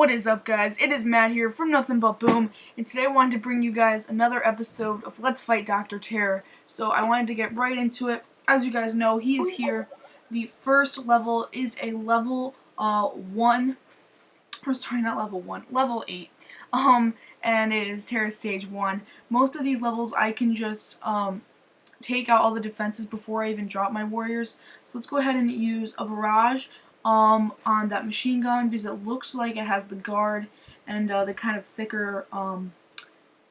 What is up, guys? It is Matt here from Nothing But Boom, and today I wanted to bring you guys another episode of Let's Fight Dr. Terror. So I wanted to get right into it. As you guys know, he is here. The first level is a level 1, or sorry, not level 1, level 8. And it is Terror Stage 1. Most of these levels I can just take out all the defenses before I even drop my warriors. So let's go ahead and use a barrage on that machine gun because it looks like it has the guard and the kind of thicker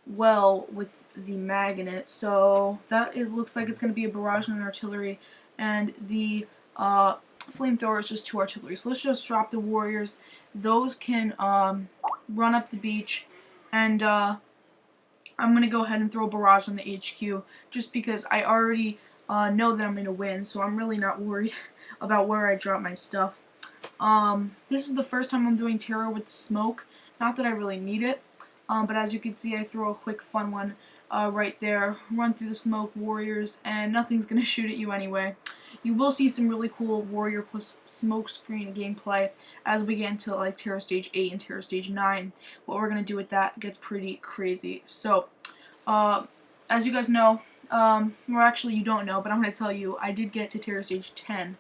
well with the mag in it. So that looks like it's going to be a barrage and an artillery, and the flamethrower is just 2 artillery. So let's just drop the warriors. Those can run up the beach, and I'm going to go ahead and throw a barrage on the HQ just because I already know that I'm going to win, so I'm really not worried about where I drop my stuff. This is the first time I'm doing terror with smoke. Not that I really need it, but as you can see, I throw a quick fun one right there. Run through the smoke, warriors, and nothing's going to shoot at you anyway. You will see some really cool warrior plus smoke screen gameplay as we get into like Terror Stage 8 and Terror Stage 9. What we're going to do with that gets pretty crazy. So, as you guys know, or actually you don't know, but I'm going to tell you, I did get to Terror Stage 10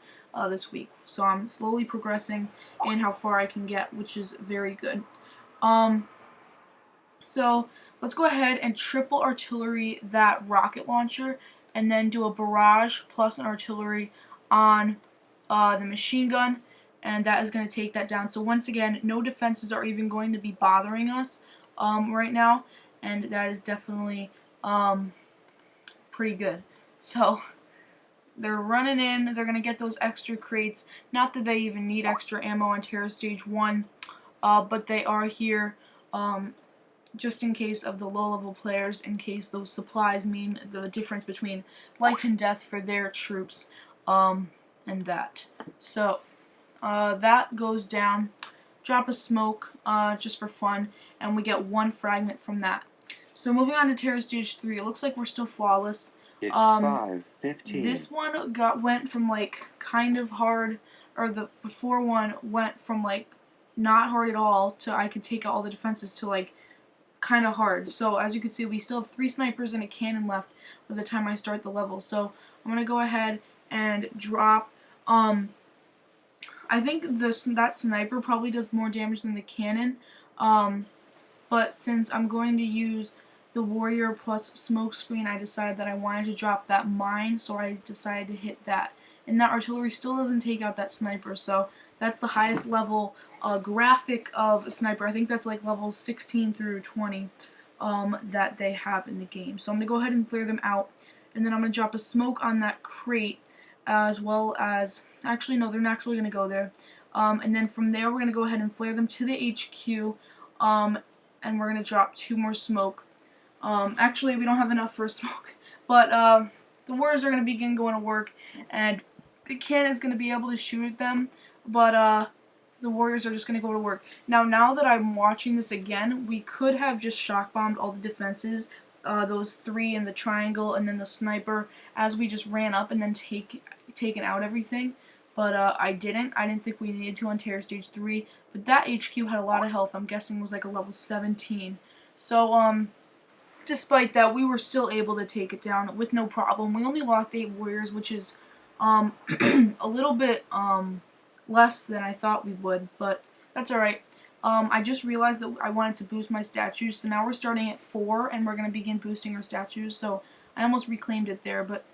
this week. So I'm slowly progressing in how far I can get, which is very good. So let's go ahead and triple artillery that rocket launcher and then do a barrage plus an artillery on the machine gun, and that is going to take that down. So once again, no defenses are even going to be bothering us right now, and that is definitely pretty good. So they're running in, they're going to get those extra crates. Not that they even need extra ammo on Terror Stage 1, but they are here just in case of the low-level players, in case those supplies mean the difference between life and death for their troops, and that. So, that goes down. Drop a smoke, just for fun, and we get 1 fragment from that. So moving on to Terror Stage 3, it looks like we're still flawless. It's 5:15. This one went from like kind of hard, or the before one went from like not hard at all to I could take out all the defenses to like kind of hard. So as you can see, we still have 3 snipers and a cannon left by the time I start the level. So I'm gonna go ahead and drop. I think that sniper probably does more damage than the cannon. But since I'm going to use the warrior plus smoke screen, I decided that I wanted to drop that mine, so I decided to hit that. And that artillery still doesn't take out that sniper, so that's the highest level graphic of a sniper. I think that's like levels 16 through 20 that they have in the game. So I'm going to go ahead and clear them out, and then I'm going to drop a smoke on that crate, as well as, actually no, they're naturally going to go there. And then from there we're going to go ahead and flare them to the HQ, and we're going to drop 2 more smoke. Actually, we don't have enough for a smoke, but the warriors are going to begin going to work, and the cannon is going to be able to shoot at them, but the warriors are just going to go to work. Now that I'm watching this again, we could have just shock bombed all the defenses, those 3 in the triangle, and then the sniper, as we just ran up and then taken out everything. But I didn't think we needed to on Terror Stage 3, but that HQ had a lot of health. I'm guessing it was like a level 17. So, despite that, we were still able to take it down with no problem. We only lost 8 warriors, which is a little bit less than I thought we would, but that's alright. I just realized that I wanted to boost my statues, so now we're starting at 4, and we're going to begin boosting our statues, so I almost reclaimed it there, but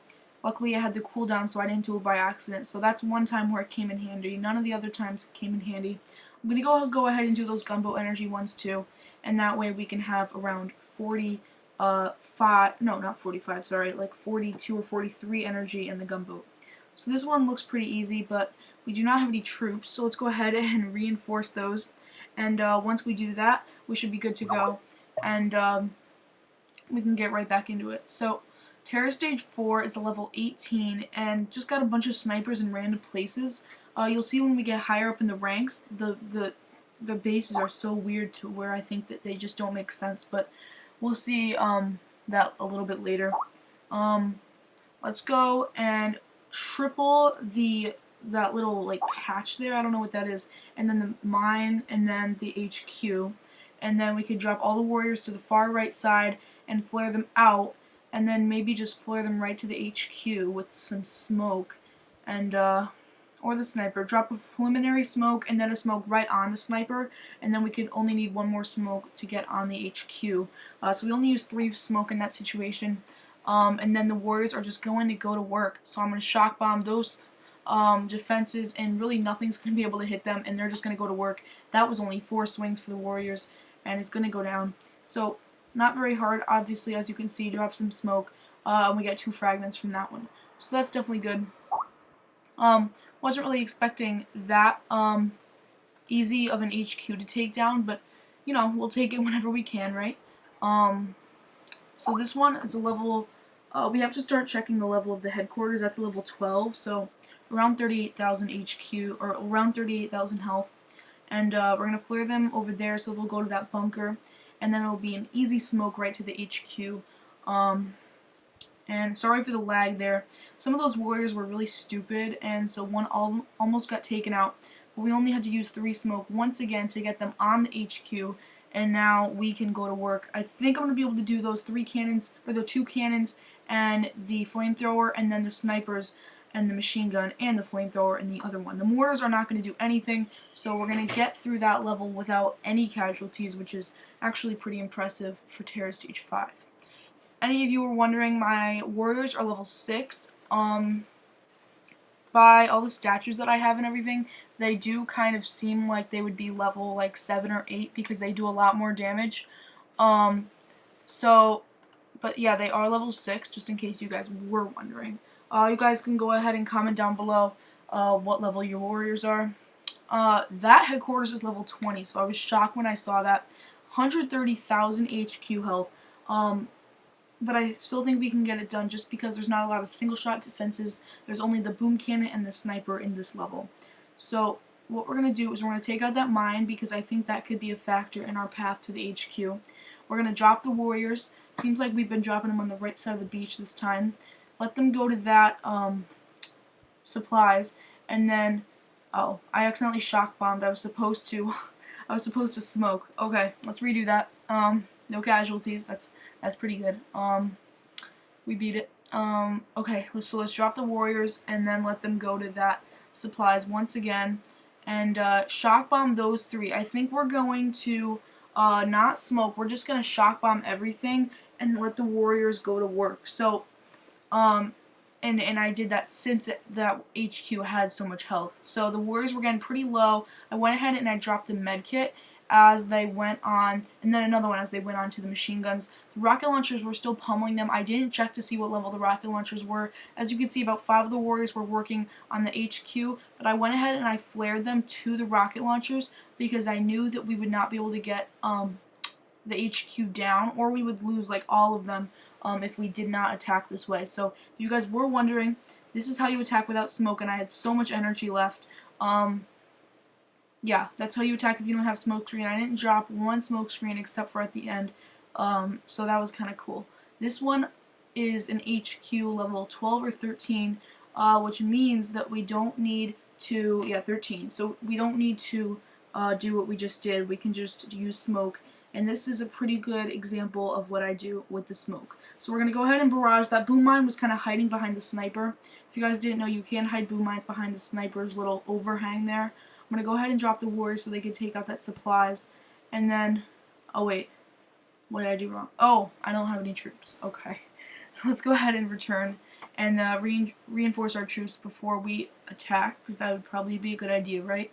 luckily I had the cooldown, so I didn't do it by accident, so that's one time where it came in handy. None of the other times it came in handy. I'm going to go ahead and do those gunboat energy ones too, and that way we can have around 42 or 43 energy in the gunboat. So this one looks pretty easy, but we do not have any troops, so let's go ahead and reinforce those. And once we do that, we should be good to go, and we can get right back into it. So Terror Stage 4 is a level 18, and just got a bunch of snipers in random places. You'll see when we get higher up in the ranks, the bases are so weird to where I think that they just don't make sense, but we'll see that a little bit later. Let's go and triple the that little like hatch there. I don't know what that is. And then the mine, and then the HQ. And then we could drop all the warriors to the far right side and flare them out, and then maybe just flare them right to the HQ with some smoke, and or the sniper. Drop a preliminary smoke and then a smoke right on the sniper, and then we could only need one more smoke to get on the HQ. So we only use 3 smoke in that situation. And then the warriors are just going to go to work. So I'm going to shock bomb those defenses, and really nothing's going to be able to hit them, and they're just going to go to work. That was only 4 swings for the warriors, and it's going to go down. So not very hard, obviously, as you can see. Drop some smoke, and we get 2 fragments from that one. So that's definitely good. Wasn't really expecting that easy of an HQ to take down, but you know, we'll take it whenever we can, right? So this one is a level, we have to start checking the level of the headquarters. That's a level 12, so around 38,000 HQ, or around 38,000 health. And we're going to flare them over there, so they'll go to that bunker, and then it'll be an easy smoke right to the HQ. And sorry for the lag there. Some of those warriors were really stupid, and so one almost got taken out. But we only had to use 3 smoke once again to get them on the HQ, and now we can go to work. I think I'm going to be able to do those 3 cannons, or the 2 cannons, and the flamethrower, and then the snipers, and the machine gun, and the flamethrower, and the other one. The mortars are not going to do anything, so we're going to get through that level without any casualties, which is actually pretty impressive for Terror Stage 5. Any of you were wondering, my warriors are level 6. By all the statues that I have and everything, they do kind of seem like they would be level like 7 or 8 because they do a lot more damage. But yeah, they are level 6, just in case you guys were wondering. You guys can go ahead and comment down below what level your warriors are. That headquarters is level 20, so I was shocked when I saw that. 130,000 HQ health. But I still think we can get it done just because there's not a lot of single shot defenses. There's only the boom cannon and the sniper in this level. So what we're going to do is we're going to take out that mine because I think that could be a factor in our path to the HQ. We're going to drop the warriors. Seems like we've been dropping them on the right side of the beach this time. Let them go to that supplies, and then oh, I accidentally shock bombed. I was supposed to smoke. Okay, let's redo that. No casualties. That's pretty good. We beat it. Okay, so let's drop the warriors and then let them go to that supplies once again, and shock bomb those 3. I think we're going to not smoke. We're just gonna shock bomb everything and let the warriors go to work. So, and I did that since that HQ had so much health. So the warriors were getting pretty low. I went ahead and I dropped a med kit as they went on, and then another one as they went on to the machine guns. The rocket launchers were still pummeling them. I didn't check to see what level the rocket launchers were. As you can see, about 5 of the warriors were working on the HQ, but I went ahead and I flared them to the rocket launchers because I knew that we would not be able to get the HQ down, or we would lose like all of them if we did not attack this way. So if you guys were wondering, this is how you attack without smoke, and I had so much energy left. Yeah, that's how you attack if you don't have smoke screen. I didn't drop one smoke screen except for at the end, so that was kind of cool. This one is an HQ level 12 or 13, which means that we don't need to, yeah, 13. So we don't need to do what we just did. We can just use smoke, and this is a pretty good example of what I do with the smoke. So we're going to go ahead and barrage. That boom mine was kind of hiding behind the sniper. If you guys didn't know, you can hide boom mines behind the sniper's little overhang there. I'm going to go ahead and drop the warriors so they can take out that supplies. And then, oh wait, what did I do wrong? Oh, I don't have any troops. Okay. Let's go ahead and return and reinforce our troops before we attack, because that would probably be a good idea, right?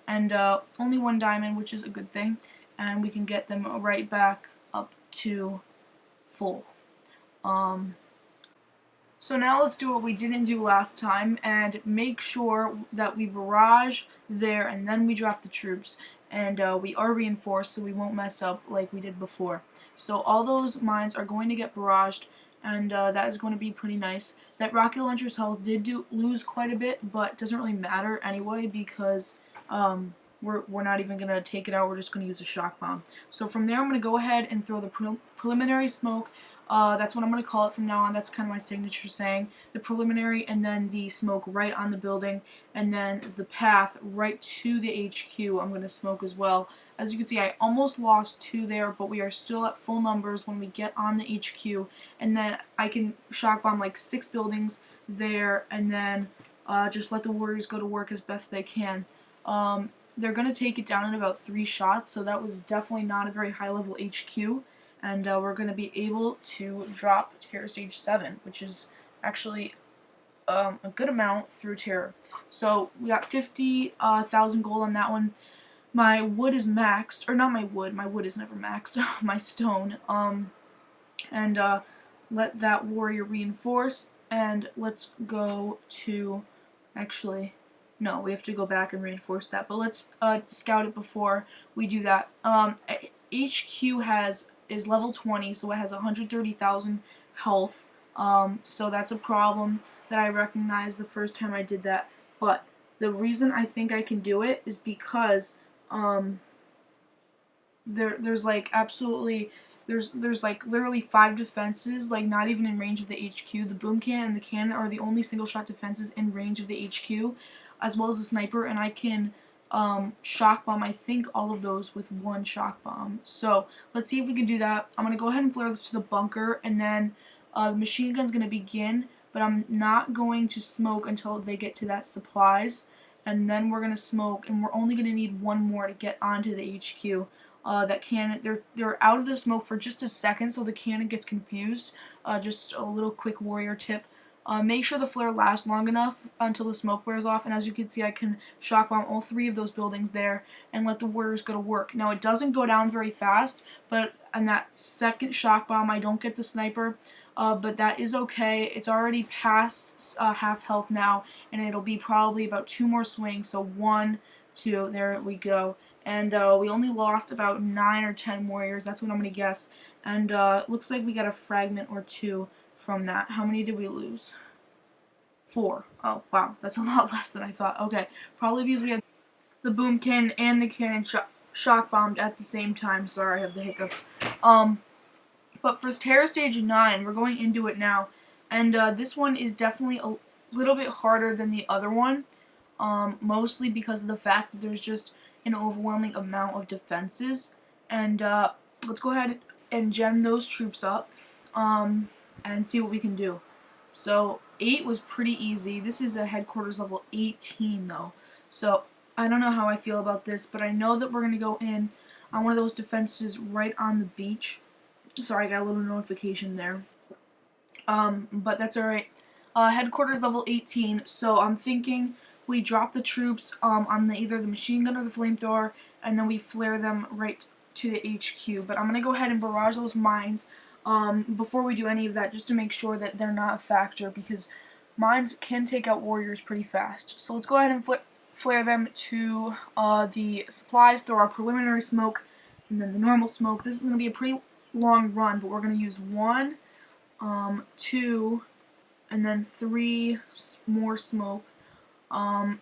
And only 1 diamond, which is a good thing. And we can get them right back up to full. So now let's do what we didn't do last time and make sure that we barrage there and then we drop the troops. And we are reinforced so we won't mess up like we did before. So all those mines are going to get barraged, and that is going to be pretty nice. That rocket launcher's health did lose quite a bit, but it doesn't really matter anyway because we're not even going to take it out. We're just going to use a shock bomb. So from there, I'm going to go ahead and throw the preliminary smoke. That's what I'm going to call it from now on. That's kind of my signature saying. The preliminary, and then the smoke right on the building, and then the path right to the HQ I'm going to smoke as well. As you can see, I almost lost 2 there, but we are still at full numbers when we get on the HQ, and then I can shock bomb like 6 buildings there, and then just let the Warriors go to work as best they can. They're going to take it down in about 3 shots, so that was definitely not a very high level HQ, and we're going to be able to drop Terror Stage 7, which is actually a good amount through Terror. So we got 50,000 gold on that one. My wood is maxed, or not my wood is never maxed, my stone, and let that warrior reinforce, and let's go to, actually, no, we have to go back and reinforce that, but let's scout it before we do that. HQ is level 20, so it has 130,000 health, so that's a problem that I recognized the first time I did that, but the reason I think I can do it is because there's like absolutely there's like literally 5 defenses, like not even in range of the HQ. The boom cannon and the cannon are the only single shot defenses in range of the HQ, as well as the sniper, and I can shock bomb, I think, all of those with 1 shock bomb. So let's see if we can do that. I'm gonna go ahead and flare this to the bunker, and then the machine gun's gonna begin, but I'm not going to smoke until they get to that supplies. And then we're gonna smoke, and we're only gonna need 1 more to get onto the HQ. That cannon, they're out of the smoke for just a second, so the cannon gets confused. Just a little quick warrior tip: make sure the flare lasts long enough until the smoke wears off. And as you can see, I can shock bomb all 3 of those buildings there and let the warriors go to work. Now it doesn't go down very fast, but on that second shock bomb, I don't get the sniper. But that is okay. It's already past half health now, and it'll be probably about 2 more swings. So 1, 2, there we go. And we only lost about 9 or 10 warriors. That's what I'm going to guess. And looks like we got a fragment or 2 from that. How many did we lose? 4. Oh, wow. That's a lot less than I thought. Okay. Probably because we had the boom cannon and the cannon shock bombed at the same time. Sorry, I have the hiccups. But for Terror Stage 9, we're going into it now, and this one is definitely a little bit harder than the other one, mostly because of the fact that there's just an overwhelming amount of defenses. And let's go ahead and gem those troops up and see what we can do. So 8 was pretty easy. This is a headquarters level 18 though, so I don't know how I feel about this, but I know that we're going to go in on one of those defenses right on the beach. Sorry, I got a little notification there. But that's alright. Headquarters level 18, so I'm thinking we drop the troops on either the machine gun or the flamethrower, and then we flare them right to the HQ. But I'm going to go ahead and barrage those mines before we do any of that, just to make sure that they're not a factor, because mines can take out warriors pretty fast. So let's go ahead and flare them to the supplies, throw our preliminary smoke, and then the normal smoke. This is going to be a pretty long run, but we're going to use 1, 2, and then 3 more smoke. And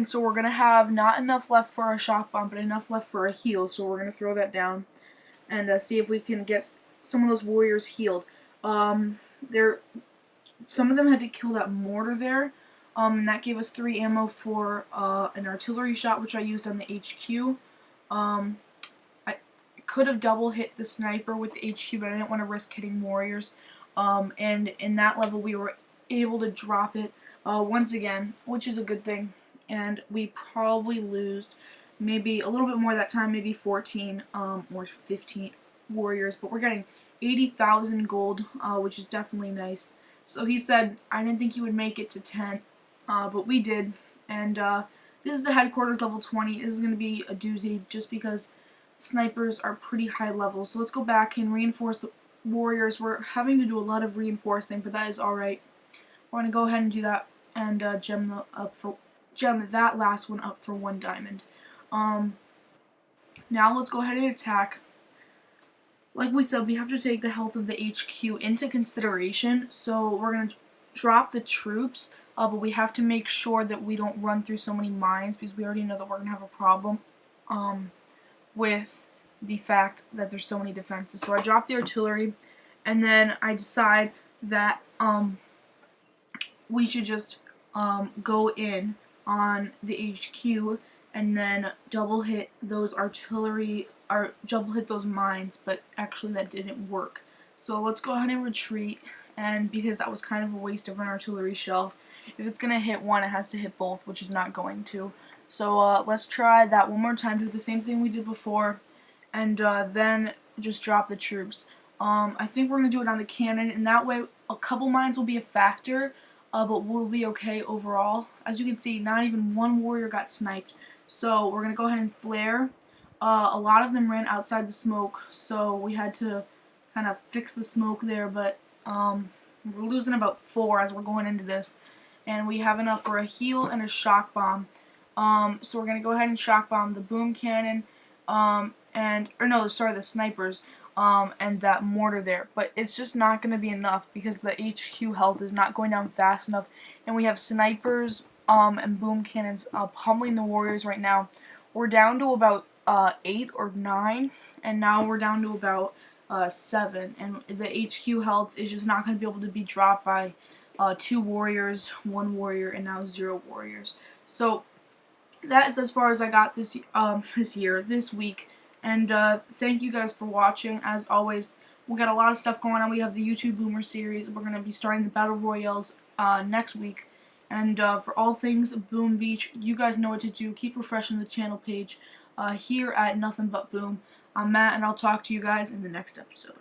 so we're going to have not enough left for a shock bomb, but enough left for a heal. So we're going to throw that down and see if we can get some of those warriors healed. Some of them had to kill that mortar there, and that gave us 3 ammo for an artillery shot, which I used on the HQ. Could have double hit the sniper with the HQ, but I didn't want to risk hitting warriors. And in that level, we were able to drop it once again, which is a good thing. And we probably lose maybe a little bit more that time, maybe 14 or 15 warriors. But we're getting 80,000 gold, which is definitely nice. So he said, I didn't think you would make it to 10, but we did. And this is the headquarters level 20. This is going to be a doozy just because snipers are pretty high level. So let's go back and reinforce the warriors. We're having to do a lot of reinforcing, but that is alright. We're going to go ahead and do that and gem that last one up for 1 diamond. Now let's go ahead and attack. Like we said, we have to take the health of the HQ into consideration, so we're going to drop the troops, but we have to make sure that we don't run through so many mines, because we already know that we're going to have a problem with the fact that there's so many defenses. So I drop the artillery, and then I decide that we should just go in on the HQ and then double hit those artillery, or double hit those mines, but actually that didn't work. So let's go ahead and retreat, and because that was kind of a waste of an artillery shell. If it's going to hit one, it has to hit both, which is not going to. So let's try that one more time, do the same thing we did before, and then just drop the troops. I think we're going to do it on the cannon, and that way a couple mines will be a factor, but we'll be okay overall. As you can see, not even one warrior got sniped. So we're going to go ahead and flare. A lot of them ran outside the smoke, so we had to kind of fix the smoke there, but we're losing about 4 as we're going into this. And we have enough for a heal and a shock bomb. So we're going to go ahead and shock bomb the boom cannon, the snipers, and that mortar there. But it's just not going to be enough because the HQ health is not going down fast enough. And we have snipers and boom cannons pummeling the warriors right now. We're down to about 8 or 9, and now we're down to about 7. And the HQ health is just not going to be able to be dropped by 2 warriors, 1 warrior, and now 0 warriors. So that is as far as I got this week. And thank you guys for watching. As always, we got a lot of stuff going on. We have the YouTube Boomer series. We're going to be starting the Battle Royales next week. And for all things Boom Beach, you guys know what to do. Keep refreshing the channel page here at Nothing But Boom. I'm Matt, and I'll talk to you guys in the next episode.